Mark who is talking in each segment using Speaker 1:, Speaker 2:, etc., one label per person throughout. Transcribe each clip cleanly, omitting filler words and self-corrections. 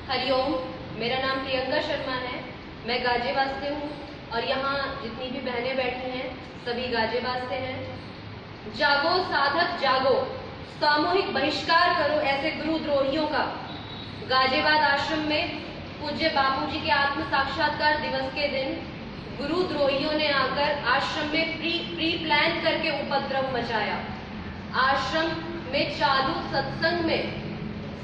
Speaker 1: हरिओम, मेरा नाम प्रियंका शर्मा है। मैं गाजियाबाद से हूँ और यहाँ जितनी भी बहनें बैठी हैं सभी गाजियाबाद से हैं। जागो साधक जागो, सामूहिक बहिष्कार करो ऐसे गुरुद्रोहियों का। गाजियाबाद आश्रम में पूज्य बापूजी के आत्म साक्षात्कार दिवस के दिन गुरुद्रोहियों ने आकर आश्रम में प्री प्लान करके उपद्रव मचाया। आश्रम में चालू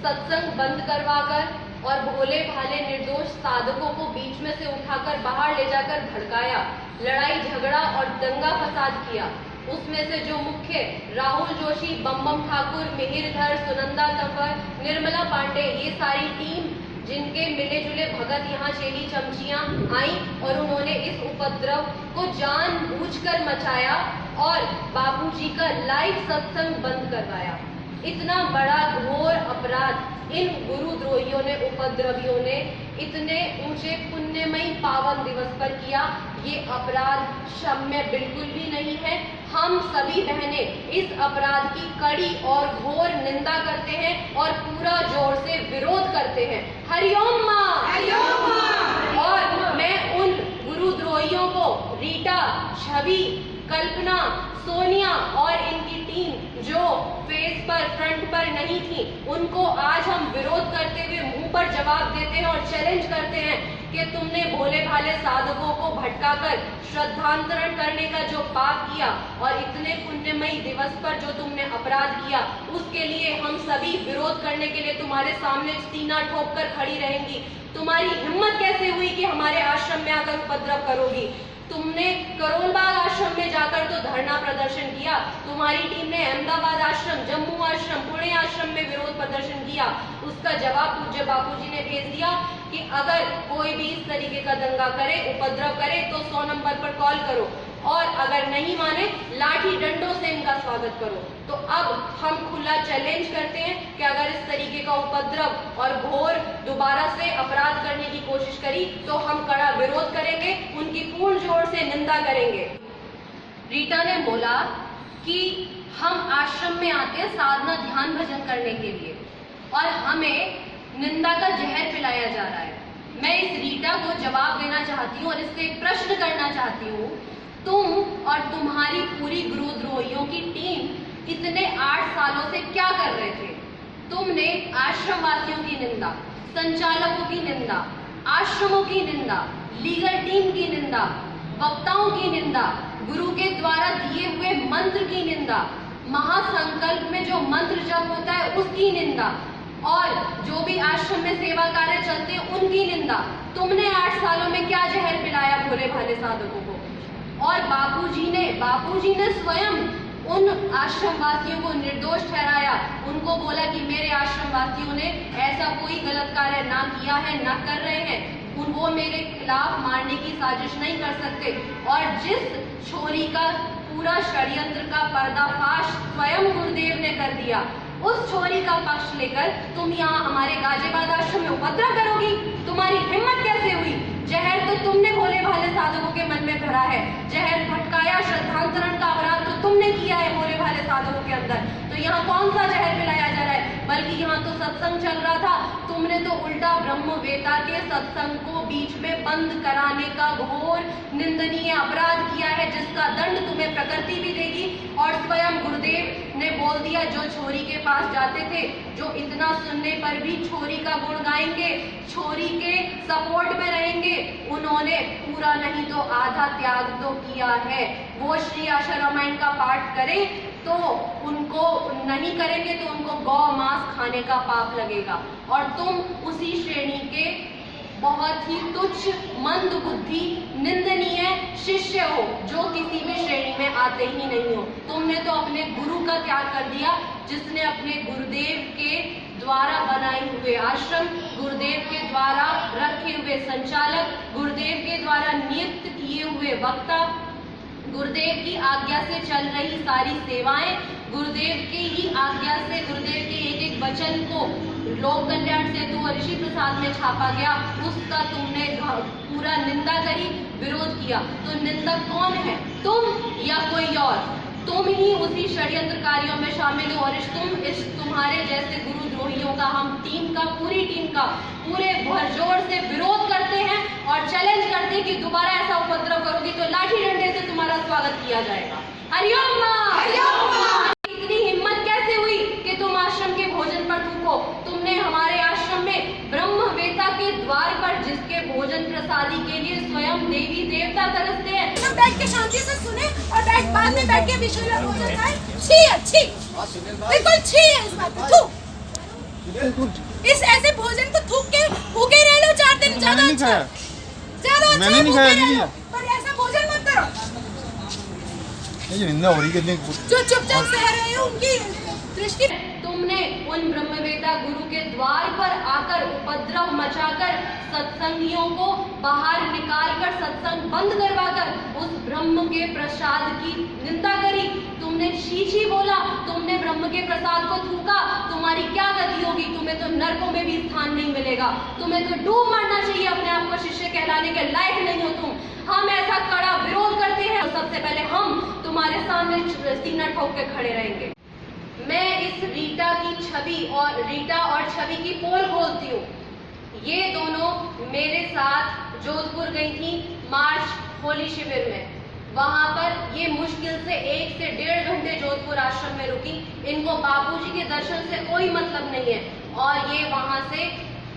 Speaker 1: सत्संग बंद करवाकर और भोले भाले निर्दोष साधकों को बीच में से उठाकर बाहर ले जाकर भड़काया, लड़ाई झगड़ा और दंगा फसाद किया। उसमें से जो मुख्य राहुल जोशी, बम ठाकुर, मिहिरधर, सुनंदा तंवर, निर्मला पांडे, ये सारी टीम जिनके मिले जुले भगत यहाँ चेली चमचियां आई और उन्होंने इस उपद्रव को जानबूझकर मचाया और बापूजी का लाइव सत्संग बंद करवाया। इतना बड़ा घोर अपराध इन गुरुद्रोहियों ने, उपद्रवियों ने इतने ऊंचे पुण्यमयी पावन दिवस पर किया। ये अपराध क्षम्य बिल्कुल भी नहीं है। हम सभी बहनें इस अपराध की कड़ी और घोर निंदा करते हैं और पूरा जोर से विरोध करते हैं। हरिओम माँ, हरिओम माँ। और मैं उन गुरुद्रोहियों को रीटा, छवि, कल्पना, सोनिया और इनकी टीम जो फेस पर, फ्रंट पर नहीं थी, उनको आज हम विरोध करते हुए मुंह पर जवाब देते हैं और चैलेंज करते हैं कि तुमने भोले भाले साधकों को भटकाकर श्रद्धांतरण करने का जो पाप किया और इतने पुण्यमयी दिवस पर जो तुमने अपराध किया, उसके लिए हम सभी विरोध करने के लिए तुम्हारे सामने सीना ठोक कर खड़ी रहेंगी। तुम्हारी हिम्मत कैसे हुई कि हमारे आश्रम में आकर उपद्रव करोगी? तुमने करोलबाग आश्रम में जाकर तो धरना प्रदर्शन किया, तुम्हारी टीम ने अहमदाबाद आश्रम, जम्मू आश्रम, पुणे आश्रम में विरोध प्रदर्शन किया। उसका जवाब पूज्य बापूजी ने भेज दिया कि अगर कोई भी इस तरीके का दंगा करे, उपद्रव करे तो 100 नंबर पर कॉल करो और अगर नहीं माने लाठी डंडों से इनका स्वागत करो। तो अब हम खुला चैलेंज करते हैं कि अगर इस तरीके का उपद्रव और घोर दोबारा से अपराध करने की कोशिश करी तो हम कड़ा विरोध करेंगे, उनकी पूर्ण जोर से निंदा करेंगे। रीटा ने बोला कि हम आश्रम में आते हैं साधना ध्यान भजन करने के लिए और हमें निंदा का जहर पिलाया जा रहा है। मैं इस रीटा को जवाब देना चाहती हूँ और इससे एक प्रश्न करना चाहती हूँ। तुम और तुम्हारी पूरी गुरुद्रोहियों की टीम इतने 8 सालों से क्या कर रहे थे? तुमने आश्रमवासियों की निंदा, संचालकों की निंदा, आश्रमों की निंदा, लीगल टीम की निंदा, वक्ताओं की निंदा, गुरु के द्वारा दिए हुए मंत्र की निंदा, महासंकल्प में जो मंत्र जप होता है उसकी निंदा और जो भी आश्रम में सेवा कार्य चलते हैं उनकी निंदा। तुमने 8 सालों में क्या जहर पिलाया भोले भाले साधकों को? और बापूजी ने स्वयं उन आश्रमवासियों को निर्दोष ठहराया। उनको बोला कि मेरे आश्रमवासियों ने ऐसा कोई गलत कार्य ना किया है, ना कर रहे हैं, वो मेरे खिलाफ मारने की साजिश नहीं कर सकते। और जिस छोरी का पूरा षड्यंत्र का पर्दाफाश स्वयं गुरुदेव ने कर दिया, उस छोरी का पक्ष लेकर तुम यहाँ हमारे गाजियाबाद आश्रम में उपद्रव करोगी? तुम्हारी हिम्मत कैसे हुई? जहर तो तुमने भोले भाले साधकों के मन में भरा है, जहर भटकाया, श्रद्धांतरण का अपराध तो तुमने किया है भोले भाले साधकों के अंदर। तो यहाँ कौन सा जहर पिलाया जा रहा है? बल्कि यहाँ तो सत्संग चल रहा था, तुमने तो उल्टा ब्रह्मवेता के सत्संग को बीच में बंद कराने का घोर निंदनीय अपराध किया है, जिसका दंड तुम्हें प्रकृति भी देगी। और स्वयं गुरुदेव ने बोल दिया, जो छोरी के पास जाते थे, जो इतना सुनने पर भी छोरी का गुण गाएंगे, छोरी के सपोर्ट में रहेंगे, उन्होंने पूरा नहीं तो आधा त्याग तो किया है। वो श्री आशा रामायण का पाठ करें तो उनको, नहीं करेंगे तो उनको गौ मांस खाने का पाप लगेगा। और तुम उसी श्रेणी के बहुत ही तुच्छ, मंद बुद्धि, निंदनीय शिष्य हो जो किसी भी श्रेणी में आते ही नहीं हो। तुमने तो अपने गुरु का त्याग कर दिया, जिसने अपने गुरुदेव के द्वारा बनाए हुए आश्रम, गुरुदेव के द्वारा रखे हुए संचालक, गुरुदेव के द्वारा नियुक्त किए हुए वक्ता, गुरुदेव की आज्ञा से चल रही सारी सेवाएं, गुरुदेव की ही आज्ञा से गुरुदेव के एक एक वचन को लोक कल्याण सेतु और ऋषि प्रसाद में छापा गया, उसका तुमने पूरा निंदा करी, विरोध किया। तो निंदक कौन है, तुम या कोई और? तुम ही उसी षड्यंत्रकारियों में शामिल हो और तुम्हारे जैसे गुरुद्रोहियों का, हम टीम का, पूरी टीम का पूरे भरजोर से विरोध करते हैं और चैलेंज करते हैं कि दोबारा ऐसा उपद्रव करोगी तो लाठी डंडे से तुम्हारा स्वागत किया जाएगा। हरिओम मां। इतनी हिम्मत कैसे हुई कि तुम आश्रम के भोजन पर थूको? तुमने हमारे आश्रम में ब्रह्मवेता के द्वार पर जिसके भोजन प्रसादी के लिए स्वयं देवी देवता तरसते हैं,
Speaker 2: हम बैठ के शांति से सुने और बाद में बैठ के विषय भोजन खाए। छी अच्छी बिल्कुल छी है इस बात पे। थू इस ऐसे भोजन को थूक के भूखे रह लो 4 दिन, ज्यादा अच्छा, ज्यादा अच्छा।
Speaker 3: मैंने नहीं खाया जी,
Speaker 2: पर ऐसा भोजन मत करो।
Speaker 3: ये निंदा हो रही कितनी
Speaker 2: जो चुपचाप सह रहे हो उनकी दृष्टि।
Speaker 1: तुमने उन ब्रह्मवेता गुरु के द्वार पर आकर उपद्रव मचाकर सत्संगियों को बाहर निकालकर सत्संग बंद करवाकर उस ब्रह्म के प्रसाद की निंदा करी। तुमने छी बोला, तुमने ब्रह्म के प्रसाद को थूका। तुम्हारी क्या गति होगी? तुम्हें तो नरकों में भी स्थान नहीं मिलेगा। तुम्हें तो डूब मरना चाहिए। अपने आप को शिष्य कहलाने के लायक नहीं हो तुम। हम ऐसा कड़ा विरोध करते हैं। तो सबसे पहले हम तुम्हारे सामने सीना ठोक के खड़े रहेंगे। मैं इस रीटा और छवि की पोल खोलती हूँ। ये दोनों मेरे साथ जोधपुर गई थी मार्च होली शिविर में। वहां पर ये मुश्किल से 1 से 1.5 घंटे जोधपुर आश्रम में रुकी। इनको बापूजी के दर्शन से कोई मतलब नहीं है और ये वहां से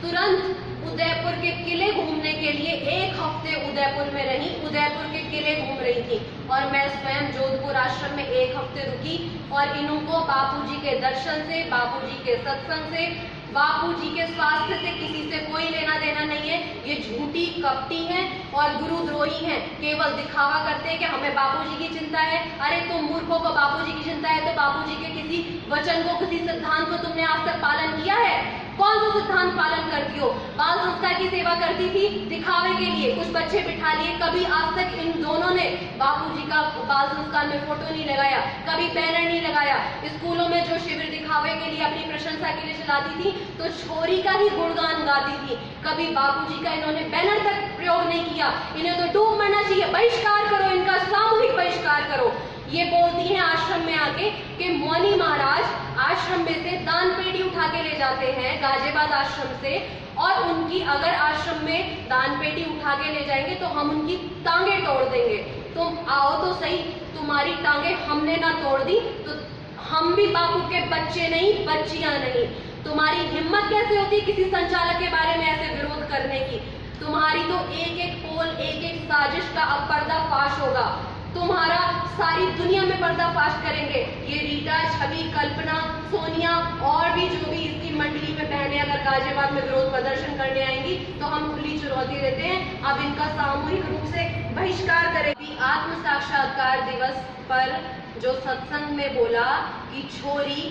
Speaker 1: तुरंत उदयपुर के किले घूमने के लिए 1 हफ्ते उदयपुर में रही। उदयपुर के किले घूम रही थी और मैं स्वयं जोधपुर आश्रम में 1 हफ्ते रुकी और इनको बापूजी के दर्शन से, बापूजी के सत्संग से, बापूजी के स्वास्थ्य से किसी से कोई लेना देना नहीं है। ये झूठी कपटी हैं और गुरुद्रोही हैं। केवल दिखावा करते हैं कि हमें बापूजी की चिंता है। अरे तुम मूर्खों को बापूजी की चिंता है तो बापूजी के किसी वचन को, किसी सिद्धांत को तुमने आज तक पालन किया है? कौन सा सिद्धांत पालन करती हो? बाल संस्था की सेवा करती थी दिखावे के लिए, कुछ बच्चे बिठा लिए। कभी आज तक इन दोनों ने बापूजी का बाल संस्कार में फोटो नहीं लगाया, कभी बैनर नहीं लगाया। स्कूलों में जो शिविर दिखावे के लिए अपनी प्रशंसा के लिए चलाती थी तो छोरी का ही गुणगान गाती थी। कभी बापूजी का इन्होंने बैनर तक प्रयोग नहीं किया। इन्हें तो डूब मरना चाहिए। बहिष्कार करो इनका, सामूहिक बहिष्कार करो। ये बोलती हैं आश्रम में आके कि मौनी महाराज आश्रम में से दान पेटी उठा के ले जाते हैं गाजियाबाद आश्रम से, और उनकी अगर आश्रम में दान पेटी उठा के ले जाएंगे तो हम उनकी टांगे तोड़ देंगे। तुम आओ तो सही, तुम्हारी टांगे हमने ना तोड़ दी तो हम भी बापू के बच्चे नहीं, बच्चियां नहीं। तुम्हारी हिम्मत कैसे होती किसी संचालक के बारे में ऐसे विरोध करने की? तुम्हारी तो एक पोल, एक साजिश का अब पर्दाफाश होगा। तुम्हारा सारी दुनिया में पर्दाफाश करेंगे। ये रीटा, छवि, कल्पना, सोनिया और भी जो भी इसकी मंडली में बहनें अगर गाजियाबाद में विरोध प्रदर्शन करने आएंगी तो हम खुली चुनौती देते हैं। अब इनका सामूहिक रूप से बहिष्कार करेंगे। आत्म साक्षात्कार दिवस पर जो सत्संग में बोला कि छोरी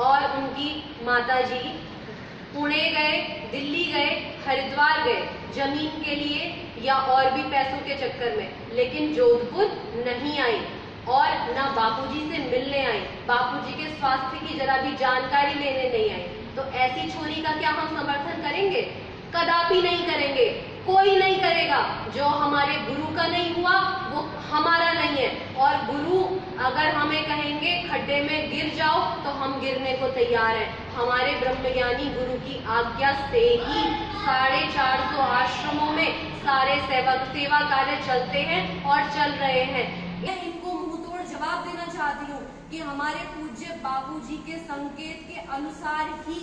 Speaker 1: और उनकी माताजी पुणे गए, दिल्ली गए, हरिद्वार गए जमीन के लिए या और भी पैसों के चक्कर में, लेकिन जोधपुर नहीं आई और ना बापूजी से मिलने आई, बापूजी के स्वास्थ्य की जरा भी जानकारी लेने नहीं आई। तो ऐसी छोरी का क्या हम समर्थन करेंगे? कदापि नहीं करेंगे, कोई नहीं करेगा। जो हमारे गुरु का नहीं हुआ वो हमारा नहीं है। और गुरु अगर हमें कहेंगे खड्डे में गिर जाओ तो हम गिरने को तैयार हैं। हमारे ब्रह्मज्ञानी गुरु की आज्ञा से ही 450 आश्रमों में सारे सेवा कार्य चलते हैं और चल रहे हैं। मैं इनको मुंहतोड़ जवाब देना चाहती हूँ कि हमारे पूज्य बापूजी के संकेत के अनुसार ही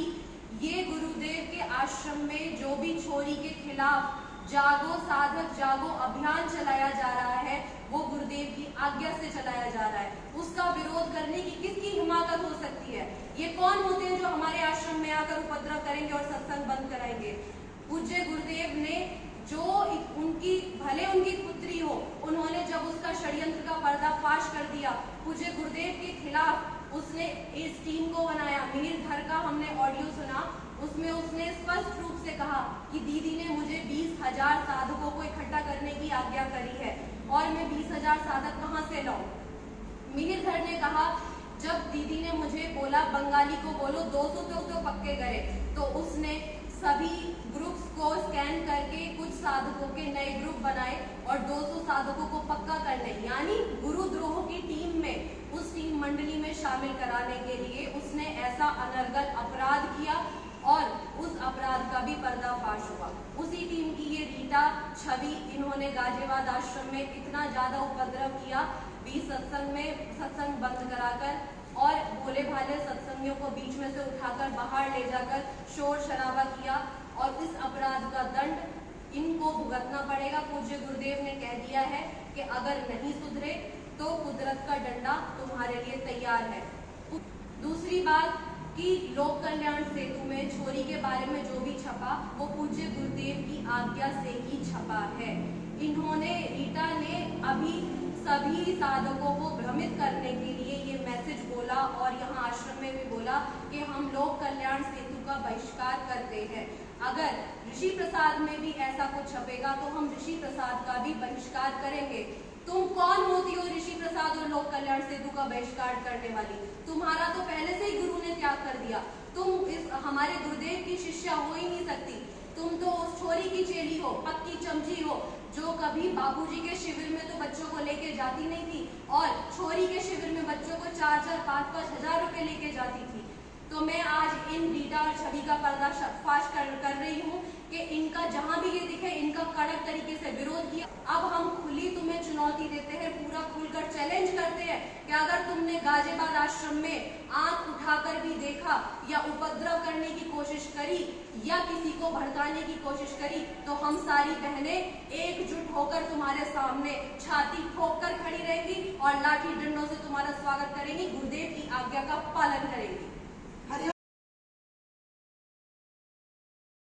Speaker 1: ये गुरुदेव के आश्रम में जो भी छोरी के खिलाफ जागो साधक जागो अभियान चलाया जा रहा है वो गुरुदेव की आज्ञा से चलाया जा रहा है। उसका विरोध करने की किसकी हिम्मत हो सकती है? ये कौन होते हैं जो हमारे आश्रम में आकर उपद्रव करेंगे और सत्संग बंद कराएंगे? पूज्य गुरुदेव ने जो उनकी भले उनकी पुत्री हो, उन्होंने जब उसका षड्यंत्र का पर्दाफाश कर दिया पूज्य गुरुदेव के खिलाफ, उसने इस टीम को बनाया। मिहिर धर का हमने ऑडियो सुना, उसमें उसने स्पष्ट रूप से कहा कि दीदी ने मुझे 20,000 साधकों को इकट्ठा करने की आज्ञा करी है और मैं 20,000 साधक कहाँ से लाऊं? मिहिर धर ने कहा जब दीदी ने मुझे बोला बंगाली को बोलो 200 तो पक्के करे, तो उसने सभी ग्रुप्स को स्कैन करके कुछ साधकों के नए ग्रुप बनाए और 200 साधकों को पक्का करने, यानी गुरुद्रोह की टीम में, उस टीम मंडली में शामिल कराने के लिए उसने ऐसा अनर्गल अपराध किया और उस अपराध का भी पर्दाफाश रीटा, छवि, इन्होंने गाजियाबाद आश्रम में इतना ज़्यादा उपद्रव किया, 20 सत्संग बंद कराकर और भोले भाले सत्संगियों को बीच में से उठाकर बाहर ले जाकर शोर शराबा किया और इस अपराध का दंड इनको भुगतना पड़ेगा। पूज्य गुरुदेव ने कह दिया है कि अगर नहीं सुधरे तो कुदरत का डंडा तुम्हारे लिए तैयार है। दूसरी बात कि लोक कल्याण सेतु में छोरी के बारे में जो भी छपा वो पूज्य गुरुदेव की आज्ञा से ही छपा है। इन्होंने, रीटा ने अभी सभी साधकों को भ्रमित करने के लिए ये मैसेज बोला और यहाँ आश्रम में भी बोला कि हम लोक कल्याण सेतु का बहिष्कार करते हैं। अगर ऋषि प्रसाद में भी ऐसा कुछ छपेगा तो हम ऋषि प्रसाद का भी बहिष्कार करेंगे। तुम कौन होती हो ऋषि प्रसाद और लोक कल्याण सेतु का बहिष्कार करने वाली? तुम्हारा तो पहले से ही गुरु ने त्याग कर दिया। तुम इस हमारे गुरुदेव की शिष्या हो ही नहीं सकती। तुम तो उस छोरी की चेली हो, पक्की चमची हो, जो कभी बापूजी के शिविर में तो बच्चों को लेके जाती नहीं थी और छोरी के शिविर में बच्चों को 4-4, 5-5 हजार रुपए लेके जाती थी। तो मैं आज इन रीटा और छवि का पर्दाफाश कर रही हूँ कि इनका जहाँ भी ये दिखे इनका कड़क तरीके से विरोध किया। अब हम खुली तुम्हें चुनौती देते हैं, पूरा खुलकर चैलेंज करते हैं कि अगर तुमने गाजियाबाद आश्रम में आंख उठाकर भी देखा या उपद्रव करने की कोशिश करी या किसी को भड़काने की कोशिश करी तो हम सारी बहनें एकजुट होकर तुम्हारे सामने छाती ठोक कर खड़ी रहेंगी और लाठी डंडों से तुम्हारा स्वागत करेंगी, गुरुदेव की आज्ञा का पालन करेंगी।